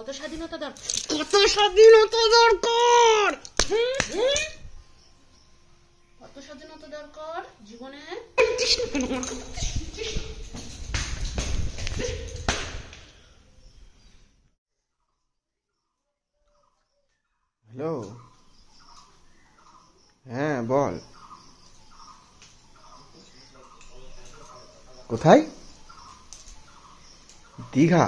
কত স্বাধীনতা দরকার, কত স্বাধীনতা দরকার, কত স্বাধীনতা দরকার জীবনে। হ্যালো, হ্যাঁ বল। কোথায়? দীঘা?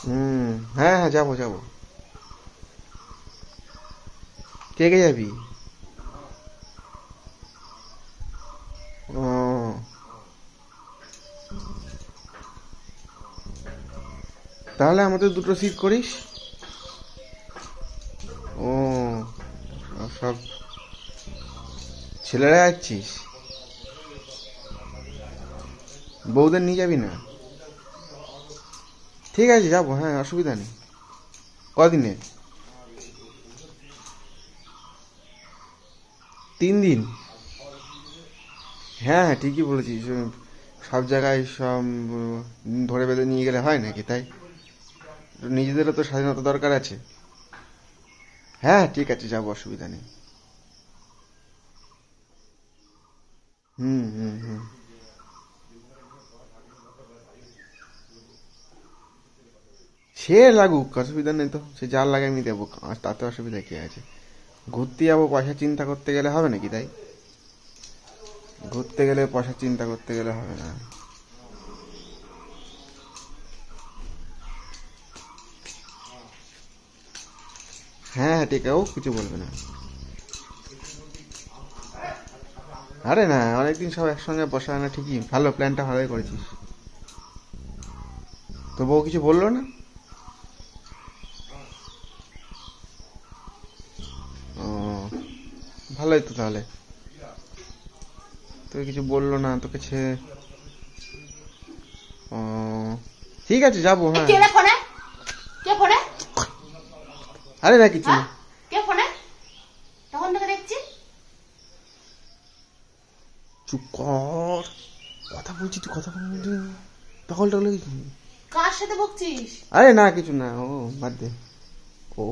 হ্যাঁ হ্যাঁ যাবো যাবো। কে কে যাবি? ও তাহলে আমাদের দুটো সিট করিস। ও সব ছেলেরা যাচ্ছিস? বউদের নিয়ে যাবি না? ঠিক আছে যাবো, হ্যাঁ অসুবিধা নেই। কদিনে? 3 দিন? হ্যাঁ হ্যাঁ ঠিকই বলেছিস। সব জায়গায় সব ধরে বেঁধে নিয়ে গেলে হয় নাকি? তাই নিজেদেরও তো স্বাধীনতা দরকার আছে। হ্যাঁ ঠিক আছে যাবো, অসুবিধা নেই। হুম হুম হুম সে লাগুক, অসুবিধা নেই তো। সে যার লাগে আমি দেবো, তাতে অসুবিধা কি আছে? ঘুরতে যাবো, পয়সা চিন্তা করতে গেলে হবে নাকি? তাই ঘুরতে গেলে পয়সা চিন্তা করতে গেলে হবে না। হ্যাঁ ঠিক আছে, ও কিছু বলবে না। আরে না, অনেকদিন সব একসঙ্গে বসা হয় না, ঠিকই ভালো, প্ল্যানটা ভালোই করেছিস। তো বউ কিছু বললো না? ও ভালোই তো তাহলে। তোকে কিছু বললো না তোকে ও ঠিক আছে যাবো। হ্যাঁ কে ফোনে, কে ফোনে? আরে না কিছু না। কে ফোনে? তখন থেকে দেখছি। চুপ কর, কথা বলছি, তুই কথা বলবি। পাগল টাগল হয়েছিস? কার সাথে বকছিস? আরে না কিছু না, ও বাদ দে। ও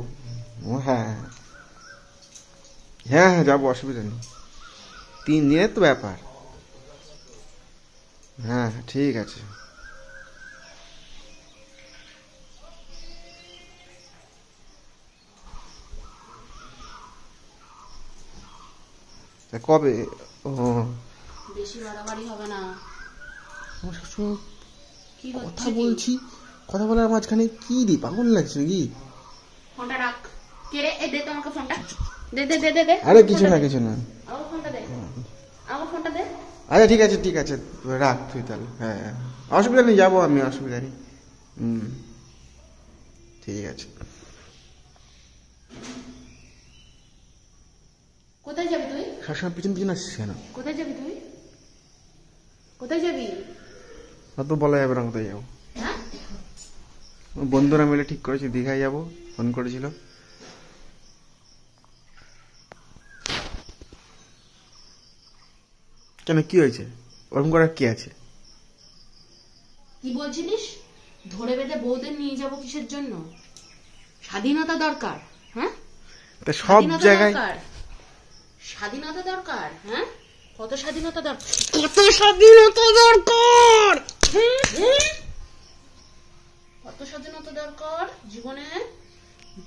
ও হ্যাঁ হ্যাঁ হ্যাঁ যাবো, অসুবিধা নেই। 3 দিনের তো ব্যাপার। হ্যাঁ ঠিক আছে। তা কবে? ও বেশি বাড়াবাড়ি হবে না। আমার সবসময় কি কথা হচ্ছে? বলছি, কথা বলার মাঝখানে কি রে, পাগল লাগছে নাকি? ফোনটা রাখ। কে রে? এই দে তো আমাকে ফোনটা। দে দে দে দে দে। আরে কিছু না কিছু না। আমার ফোনটা দে, আমার ফোনটা দে। আচ্ছা ঠিক আছে ঠিক আছে, রাখ তুই তাহলে। হ্যাঁ অসুবিধা নেই, যাবো আমি, অসুবিধা নেই। হুম ঠিক আছে। কোথায় যাবি তুই? সবসময় পিছন পিছন আসছিস কেন? কোথায় যাবি তুই? কোথায় যাবি? অত বলা যাবে না কোথায় যাবো। হ্যাঁ? বন্ধুরা মিলে ঠিক করেছি দীঘায় যাবো, ফোন করেছিল। কেন কি হয়েছে? ওরকম করার কি আছে? কি বলছিলিস? ধরে বেঁধে বউদের নিয়ে যাব কিসের জন্য? স্বাধীনতা দরকার। হ্যাঁ তা সব জায়গায় স্বাধীনতা দরকার। হ্যাঁ কত স্বাধীনতা দরকার, কত স্বাধীনতা দরকার, কত স্বাধীনতা দরকার জীবনে।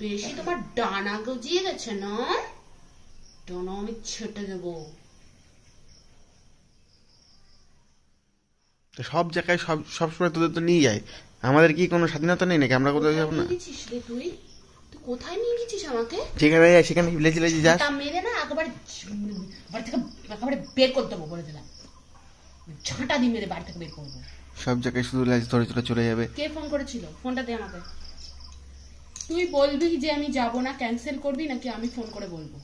বেশি তোমার ডানা গজিয়ে গেছে না? ডানা আমি ছেটে দেবো। তো সব জায়গায় সবসময় তোদের তো নিয়ে যায়, আমাদের কি কোনো স্বাধীনতা নেই নাকি? আমরা কোথাও যাবো না? তুই কোথায় নিয়ে গেছিস আমাকে? যেখানে যাই সেখানে লেজি লেজি যাস। তা মেরে না একেবারে বাড়ি থেকে একেবারে বের করে দেবো বলে দিলাম। ঝাঁটা দিয়ে মেরে বাড়ি থেকে বের করবো। সব জায়গায় শুধু লেজ ধরে ধরে চলে যাবে। কে ফোন করেছিল? ফোনটা দে আমাকে। তুই বলবি যে আমি যাব না, ক্যান্সেল করবি নাকি আমি ফোন করে বলবো?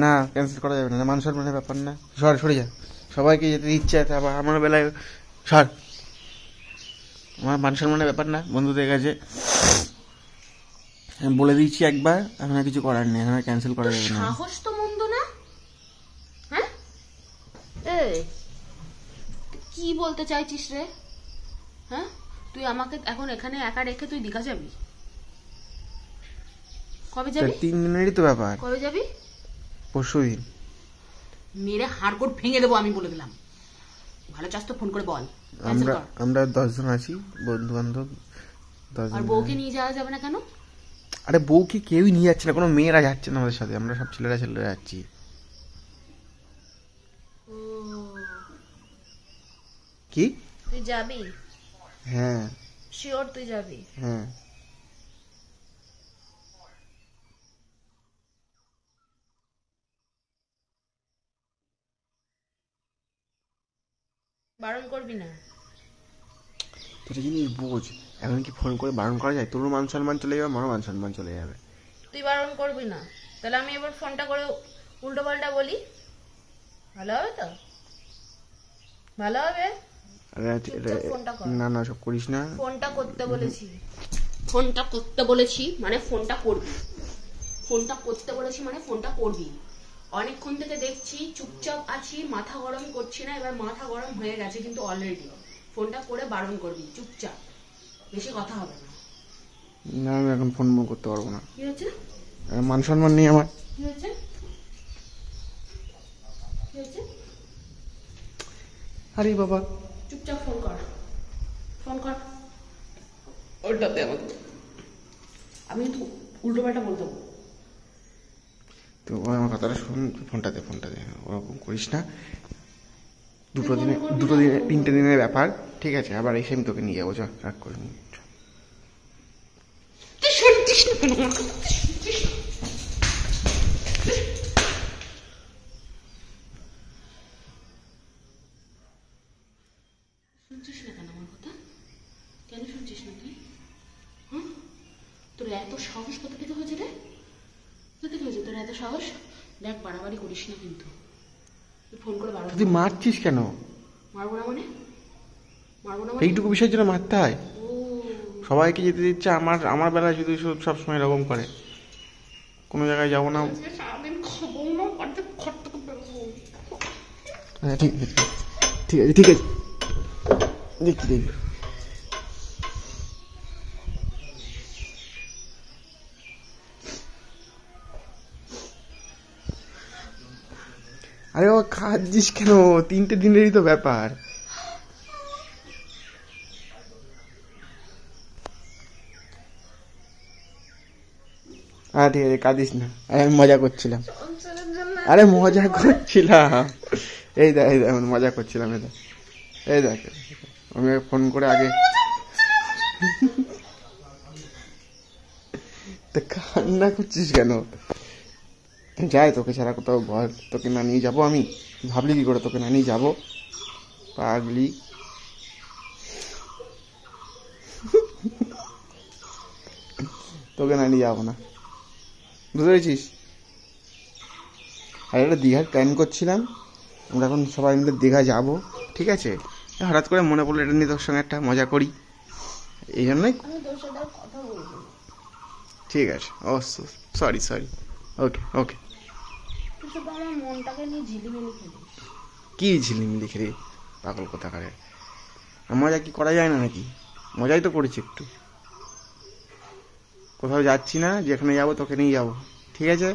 না ক্যান্সেল করা যাবে না, মান সম্মানের ব্যাপার না। সরে যা, সবাইকে যেতে ইচ্ছে আছে, আবার আমার বেলায় সর। আমার মান সম্মানের ব্যাপার না, বন্ধুদের কাছে আমি বলে দিচ্ছি একবার, এখন আর কিছু করার নেই, এখন আর ক্যান্সেল করা যাবে না। সাহস তো মন্দ না। হ্যাঁ এই কি বলতে চাইছিস রে? হ্যাঁ তুই আমাকে এখন এখানে একা রেখে তুই দীঘা যাবি? কবে যাবি? 3 দিনেরই তো ব্যাপার। কবে যাবি? পরশুদিন। মেরে হাড়গোড় ভেঙে দেবো আমি বলে দিলাম। ভালো চাস তো ফোন করে বল। আমরা 10 জন আছি, বন্ধু বান্ধব 10 জন। আর বউকে নিয়ে যাওয়া যাবে না কেন? আরে বউকে কেউই নিয়ে যাচ্ছে না, কোনো মেয়েরা যাচ্ছে না আমাদের সাথে, আমরা সব ছেলেরা যাচ্ছি। কি তুই যাবি? হ্যাঁ। শিওর তুই যাবি? হ্যাঁ। বারণ করবি না? তুই জিনিস বোঝ, এখন কি ফোন করে বারণ করা যায়? তোরও মান সম্মান চলে যাবে, আমারও মান সম্মান চলে যাবে। তুই বারণ করবি না, তাহলে আমি এবার ফোনটা করে উল্টো পাল্টা বলি, ভালো হবে তো? ভালো হবে? না সব করিস না। ফোনটা করতে বলেছি, ফোনটা করতে বলেছি মানে ফোনটা করবি, ফোনটা করতে বলেছি মানে ফোনটা করবি। অনেকক্ষণ থেকে দেখছি চুপচাপ আছি, মাথা গরম করছি না, এবার মাথা গরম হয়ে গেছে কিন্তু অলরেডি। ফোনটা করে বারণ করবি, চুপচাপ, বেশি কথা হবে না। না আমি এখন ফোন করতে পারবো না। কি হচ্ছে? মান সম্মান নেই আমার। কি হচ্ছে? কি হচ্ছে? আরে বাবা, চুপচাপ ফোন কর, ফোন কর। ওটাতে আমাকে আমি তো উল্টো পাল্টা বলতে পারবো। তো আমার কথাটা শুন, ফোনটা দে ওরকম করিস না। 3টে দিনের ব্যাপার, ঠিক আছে? আবার এসে আমি তোকে নিয়ে যাবো, চল রাগ করে নি। তুই শুনছিস না কেন? শুনছিস না কেন আমার কথা? কেন শুনছিস না তুই? হ্যাঁ, তোর এত সাহস কোথা থেকে হয়েছে রে? কোথা থেকে হয়েছে তোর এত সাহস? দেখ, বাড়াবাড়ি করিস না কিন্তু। তুই ফোন করে বাড়াবাড়ি। তুই মারছিস কেন? মারবো না মানে? মারবো না মানে? এইটুকু বিষয়ের জন্য মারতে হয়? সবাইকে যেতে দিচ্ছে, আমার বেলায় শুধু সবসময় এরকম করে। কোনো জায়গায় যাবো না। সারাদিন খাবো না, অর্ধেক ঘর থেকে বেরোবো। ঠিক আছে দেখি। আরে ও খাচ্ছিস কেন? 3টে দিনেরই তো ব্যাপার। ঠিক আছে, কাঁদিস না, আমি মজা করছিলাম। আরে মজা করছিলাম, এই দেখ মজা করছিলাম। এই দেখ আমি ফোন করে আগে কান্না করছিস কেন? যাই, তোকে ছাড়া কোথাও বল, তোকে না নিয়ে যাবো আমি? ভাবলি কি করে তোকে না নিয়ে যাবো? পাগলি। তোকে না নিয়ে যাবো না, বুঝতে পেরেছিস? আর একটা দীঘার প্ল্যান করছিলাম, আমরা এখন সবাই মিলে দীঘা যাবো, ঠিক আছে? হঠাৎ করে মনে পড়লো এটা নিয়ে তোর সঙ্গে একটা মজা করি, এই জন্যই। ঠিক আছে, ও সরি ওকে। কি ঝিলিমিলি খেলি পাগল কোথাকারে? মজা কি করা যায় না নাকি? মজাই তো করেছি একটু। কোথাও যাচ্ছি না, যেখানে যাবো তোকে নিয়ে যাবো, ঠিক আছে?